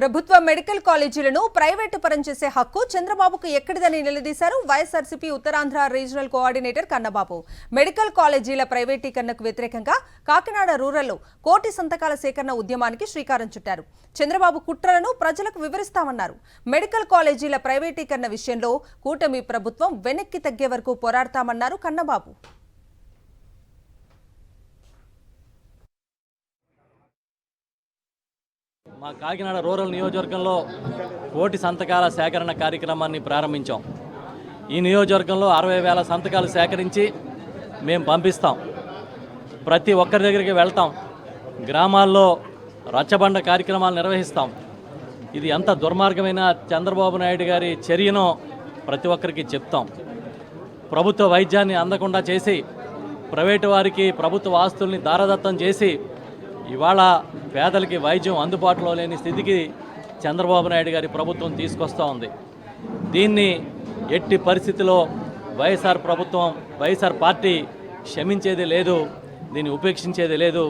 ప్రభుత్వ medical కాలేజీలను private పరం చేసే హక్కు చంద్రబాబుకు ఎక్కడిదని నిలదీశారు YSRCP Uttarandhra regional coordinator Kannababu. Medical కాలేజీల ప్రైవేటీకరణకు వ్యతిరేకంగా కాకినాడ రూరల్లో 1 కోటి సంతకాల సేకరణ ఉద్యమానికి శ్రీకారం చుట్టారు. చంద్రబాబు కుట్రలను ప్రజలకు వివరిస్తామన్నారు. మెడికల్ కాలేజీల ప్రైవేటీకరణ విషయంలో కూటమి ప్రభుత్వం వెనక్కి తగ్గే వరకు పోరాడతామన్నారు కన్నబాబు. మా కాకినాడ రూరల్ నియోజకవర్గంలో 1 కోటి సంతకాల సేకరణ కార్యక్రమాన్ని ప్రారంభించాం. ఈ నియోజకవర్గంలో 60,000 సంతకాలు సేకరించి మేము పంపిస్తాం. ప్రతి ఒక్కరి దగ్గరికి వెళ్తాం. గ్రామాల్లో రచ్చబండ కార్యక్రమాలు నిర్వహిస్తాం. ఇది ఎంత దుర్మార్గమైన చంద్రబాబు నాయుడు గారి చర్యనో ప్రతి ఒక్కరికి చెప్తాం. ప్రభుత్వ వైద్యాన్ని అందకుండా చేసి ప్రైవేటు వారికి ప్రభుత్వ ఆస్తుల్ని దారదత్తం చేసి ఇవాళ పేదలకి వైద్యం అందుబాటులో లేని స్థితికి చంద్రబాబు నాయుడు గారి ప్రభుత్వం తీసుకొస్తూ ఉంది. దీన్ని ఎట్టి పరిస్థితిలో వైఎస్ఆర్ పార్టీ క్షమించేది లేదు, దీన్ని ఉపేక్షించేది లేదు.